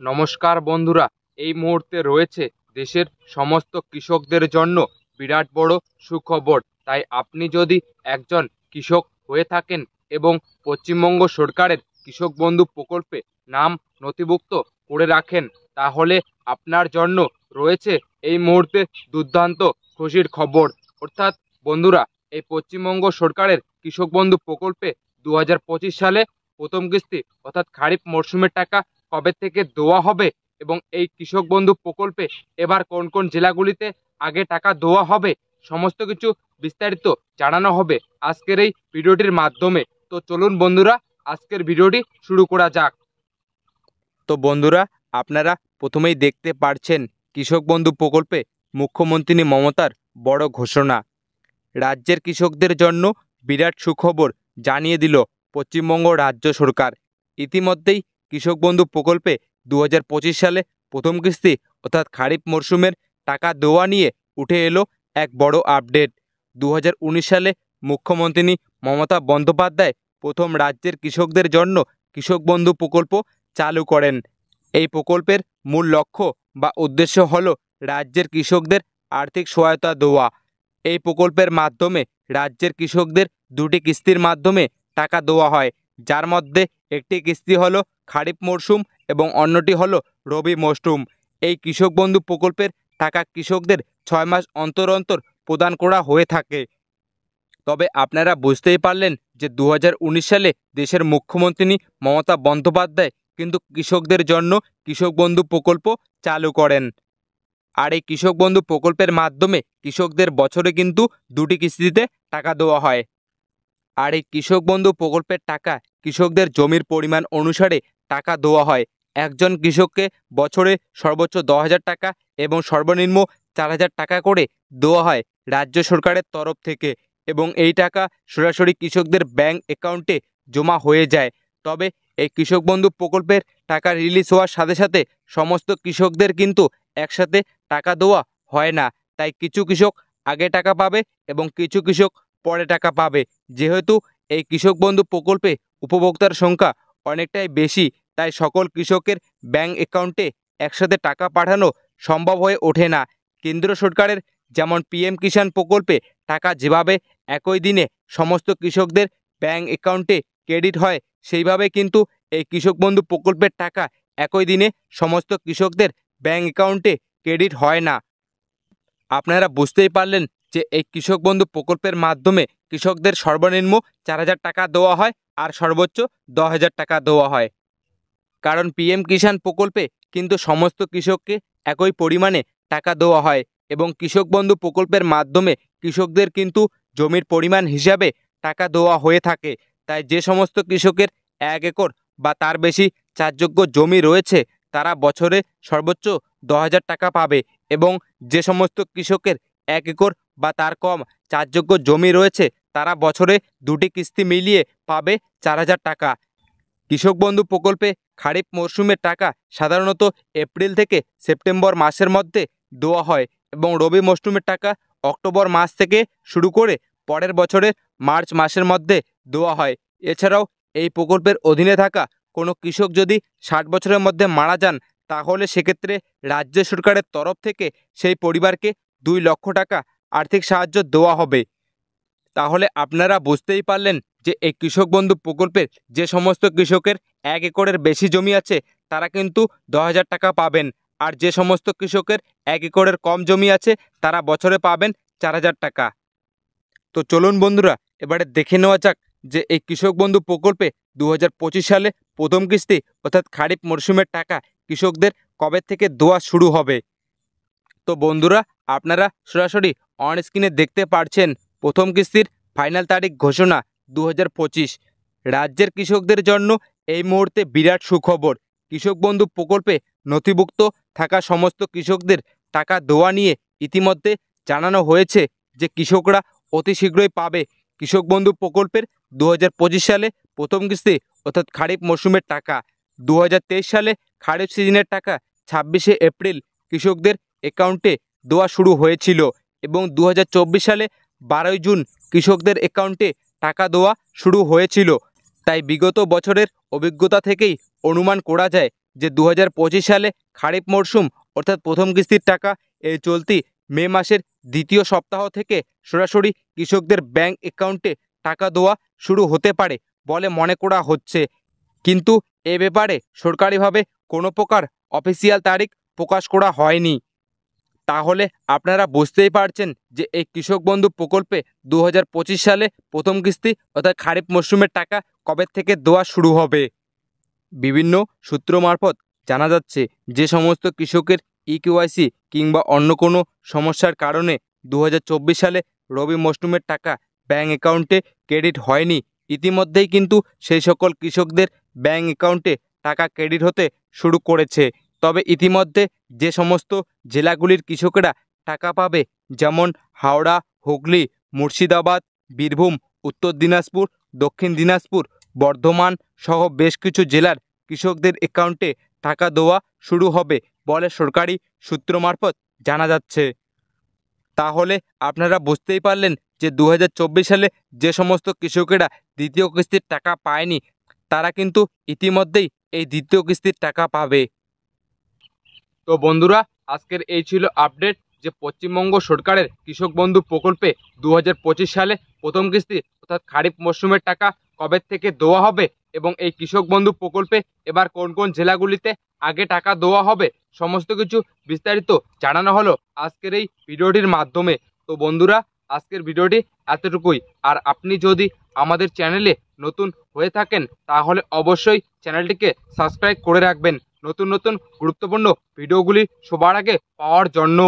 নমস্কার বন্ধুরা, এই মুহূর্তে রয়েছে দেশের সমস্ত কৃষকদের জন্য বিরাট বড় সুখবর। তাই আপনি যদি একজন কৃষক হয়ে থাকেন এবং পশ্চিমবঙ্গ সরকারের কৃষক বন্ধু প্রকল্পে নাম নথিভুক্ত করে রাখেন, তাহলে আপনার জন্য রয়েছে এই মুহূর্তে দুর্দান্ত খুশির খবর। অর্থাৎ বন্ধুরা, এই পশ্চিমবঙ্গ সরকারের কৃষক বন্ধু প্রকল্পে 2025 সালে প্রথম কিস্তি অর্থাৎ খারিফ মরশুমের টাকা কবে থেকে দেওয়া হবে এবং এই কৃষক বন্ধু প্রকল্পে এবার কোন কোন জেলাগুলিতে আগে টাকা দেওয়া হবে, সমস্ত কিছু বিস্তারিত জানানো হবে আজকের এই ভিডিওটির মাধ্যমে। তো চলুন বন্ধুরা, আজকের ভিডিওটি শুরু করা যাক। তো বন্ধুরা, আপনারা প্রথমেই দেখতে পারছেন কৃষক বন্ধু প্রকল্পে মুখ্যমন্ত্রী মমতার বড় ঘোষণা। রাজ্যের কৃষকদের জন্য বিরাট সুখবর জানিয়ে দিল পশ্চিমবঙ্গ রাজ্য সরকার। ইতিমধ্যেই কৃষক বন্ধু প্রকল্পে 2025 সালে প্রথম কিস্তি অর্থাৎ খারিফ মরশুমের টাকা দেওয়া নিয়ে উঠে এলো এক বড় আপডেট। 2019 সালে মুখ্যমন্ত্রী মমতা বন্দ্যোপাধ্যায় প্রথম রাজ্যের কৃষকদের জন্য কৃষক বন্ধু প্রকল্প চালু করেন। এই প্রকল্পের মূল লক্ষ্য বা উদ্দেশ্য হল রাজ্যের কৃষকদের আর্থিক সহায়তা দেওয়া। এই প্রকল্পের মাধ্যমে রাজ্যের কৃষকদের দুটি কিস্তির মাধ্যমে টাকা দেওয়া হয়, যার মধ্যে একটি কিস্তি হলো খারিফ মরশুম এবং অন্যটি হলো রবি মরশুম। এই কৃষক বন্ধু প্রকল্পের টাকা কৃষকদের 6 মাস অন্তর অন্তর প্রদান করা হয়ে থাকে। তবে আপনারা বুঝতেই পারলেন যে 2019 সালে দেশের মুখ্যমন্ত্রী মমতা বন্দ্যোপাধ্যায় কিন্তু কৃষকদের জন্য কৃষক বন্ধু প্রকল্প চালু করেন। আর এই কৃষক বন্ধু প্রকল্পের মাধ্যমে কৃষকদের বছরে কিন্তু দুটি কিস্তিতে টাকা দেওয়া হয়। আর এই কৃষক বন্ধু প্রকল্পের টাকা কৃষকদের জমির পরিমাণ অনুসারে টাকা দেওয়া হয়। একজন কৃষককে বছরে সর্বোচ্চ 10,000 টাকা এবং সর্বনিম্ন 4,000 টাকা করে দেওয়া হয় রাজ্য সরকারের তরফ থেকে, এবং এই টাকা সরাসরি কৃষকদের ব্যাংক অ্যাকাউন্টে জমা হয়ে যায়। তবে এই কৃষক বন্ধু প্রকল্পের টাকা রিলিজ হওয়ার সাথে সাথে সমস্ত কৃষকদের কিন্তু একসাথে টাকা দেওয়া হয় না। তাই কিছু কৃষক আগে টাকা পাবে এবং কিছু কৃষক পরে টাকা পাবে। যেহেতু এই কৃষক বন্ধু প্রকল্পে উপভোক্তার সংখ্যা অনেকটাই বেশি, তাই সকল কৃষকের ব্যাংক অ্যাকাউন্টে একসাথে টাকা পাঠানো সম্ভব হয়ে ওঠে না। কেন্দ্র সরকারের যেমন পিএম কিষাণ প্রকল্পে টাকা যেভাবে একই দিনে সমস্ত কৃষকদের ব্যাংক অ্যাকাউন্টে ক্রেডিট হয়, সেইভাবে কিন্তু এই কৃষক বন্ধু প্রকল্পের টাকা একই দিনে সমস্ত কৃষকদের ব্যাংক অ্যাকাউন্টে ক্রেডিট হয় না। আপনারা বুঝতেই পারলেন যে এই কৃষক বন্ধু প্রকল্পের মাধ্যমে কৃষকদের সর্বনিম্ন 4,000 টাকা দেওয়া হয় আর সর্বোচ্চ 10,000 টাকা দেওয়া হয়। কারণ পিএম কিষাণ প্রকল্পে কিন্তু সমস্ত কৃষককে একই পরিমাণে টাকা দেওয়া হয় এবং কৃষক বন্ধু প্রকল্পের মাধ্যমে কৃষকদের কিন্তু জমির পরিমাণ হিসাবে টাকা দেওয়া হয়ে থাকে। তাই যে সমস্ত কৃষকের 1 একর বা তার বেশি চাষযোগ্য জমি রয়েছে, তারা বছরে সর্বোচ্চ 10,000 টাকা পাবে, এবং যে সমস্ত কৃষকের 1 একর বা তার কম চাষযোগ্য জমি রয়েছে, তারা বছরে দুটি কিস্তি মিলিয়ে পাবে 4,000 টাকা। কৃষক বন্ধু প্রকল্পে খারিফ মরশুমের টাকা সাধারণত এপ্রিল থেকে সেপ্টেম্বর মাসের মধ্যে দেওয়া হয় এবং রবি মরশুমের টাকা অক্টোবর মাস থেকে শুরু করে পরের বছরের মার্চ মাসের মধ্যে দেওয়া হয়। এছাড়াও এই প্রকল্পের অধীনে থাকা কোনো কৃষক যদি 60 বছরের মধ্যে মারা যান, তাহলে সেক্ষেত্রে রাজ্য সরকারের তরফ থেকে সেই পরিবারকে 2 লক্ষ টাকা আর্থিক সাহায্য দেওয়া হবে। তাহলে আপনারা বুঝতেই পারলেন যে এই কৃষক বন্ধু প্রকল্পের যে সমস্ত কৃষকের 1 একরের বেশি জমি আছে, তারা কিন্তু 10,000 টাকা পাবেন, আর যে সমস্ত কৃষকের 1 একরের কম জমি আছে, তারা বছরে পাবেন 4,000 টাকা। তো চলুন বন্ধুরা, এবারে দেখে নেওয়া যাক যে এই কৃষক বন্ধু প্রকল্পে 2025 সালে প্রথম কিস্তি অর্থাৎ খারিফ মরশুমের টাকা কৃষকদের কবে থেকে দেওয়া শুরু হবে। তো বন্ধুরা, আপনারা সরাসরি অন স্ক্রিনে দেখতে পাচ্ছেন প্রথম কিস্তির ফাইনাল তারিখ ঘোষণা 2025। রাজ্যের কৃষকদের জন্য এই মুহূর্তে বিরাট সুখবর। কৃষক বন্ধু প্রকল্পে নথিভুক্ত থাকা সমস্ত কৃষকদের টাকা দেওয়া নিয়ে ইতিমধ্যে জানানো হয়েছে যে কৃষকরা অতি শীঘ্রই পাবে কৃষক বন্ধু প্রকল্পের 2025 সালে প্রথম কিস্তি অর্থাৎ খারিফ মরশুমের টাকা। 2023 সালে খারিফ সিজনের টাকা 26শে এপ্রিল কৃষকদের অ্যাকাউন্টে দেওয়া শুরু হয়েছিল এবং 2024 সালে 12ই জুন কৃষকদের অ্যাকাউন্টে টাকা দেওয়া শুরু হয়েছিল। তাই বিগত বছরের অভিজ্ঞতা থেকেই অনুমান করা যায় যে 2025 সালে খারিফ মরশুম অর্থাৎ প্রথম কিস্তির টাকা এই চলতি মে মাসের দ্বিতীয় সপ্তাহ থেকে সরাসরি কৃষকদের ব্যাংক অ্যাকাউন্টে টাকা দেওয়া শুরু হতে পারে বলে মনে করা হচ্ছে। কিন্তু এ ব্যাপারে সরকারিভাবে কোনো প্রকার অফিসিয়াল তারিখ প্রকাশ করা হয়নি। তাহলে আপনারা বুঝতেই পারছেন যে এই কৃষক বন্ধু প্রকল্পে 2025 সালে প্রথম কিস্তি অর্থাৎ খারিফ মরশুমের টাকা কবে থেকে দেওয়া শুরু হবে। বিভিন্ন সূত্র মারফত জানা যাচ্ছে যে সমস্ত কৃষকের ইকেওয়াইসি কিংবা অন্য কোনো সমস্যার কারণে 2024 সালে রবি মরশুমের টাকা ব্যাংক অ্যাকাউন্টে ক্রেডিট হয়নি, ইতিমধ্যেই কিন্তু সেই সকল কৃষকদের ব্যাংক অ্যাকাউন্টে টাকা ক্রেডিট হতে শুরু করেছে। তবে ইতিমধ্যে যে সমস্ত জেলাগুলির কৃষকেরা টাকা পাবে, যেমন হাওড়া, হুগলি, মুর্শিদাবাদ, বীরভূম, উত্তর দিনাজপুর, দক্ষিণ দিনাজপুর, বর্ধমান সহ বেশ কিছু জেলার কৃষকদের অ্যাকাউন্টে টাকা দেওয়া শুরু হবে বলে সরকারি সূত্র মারফত জানা যাচ্ছে। তাহলে আপনারা বুঝতেই পারলেন যে 2024 সালে যে সমস্ত কৃষকেরা দ্বিতীয় কিস্তির টাকা পায়নি তারা কিন্তু ইতিমধ্যেই এই দ্বিতীয় কিস্তির টাকা পাবে। তো বন্ধুরা, আজকের এই ছিল আপডেট যে পশ্চিমবঙ্গ সরকারের কৃষক বন্ধু প্রকল্পে 2025 সালে প্রথম কিস্তি অর্থাৎ খারিফ মরশুমের টাকা কবে থেকে দেওয়া হবে এবং এই কৃষক বন্ধু প্রকল্পে এবার কোন কোন জেলাগুলিতে আগে টাকা দেওয়া হবে সমস্ত কিছু বিস্তারিত জানানো হলো আজকের এই ভিডিওটির মাধ্যমে। তো বন্ধুরা, আজকের ভিডিওটি এতটুকুই। আর আপনি যদি আমাদের চ্যানেলে নতুন হয়ে থাকেন তাহলে অবশ্যই চ্যানেলটিকে সাবস্ক্রাইব করে রাখবেন নতুন নতুন গুরুত্বপূর্ণ ভিডিওগুলি সবার আগে পাওয়ার জন্য।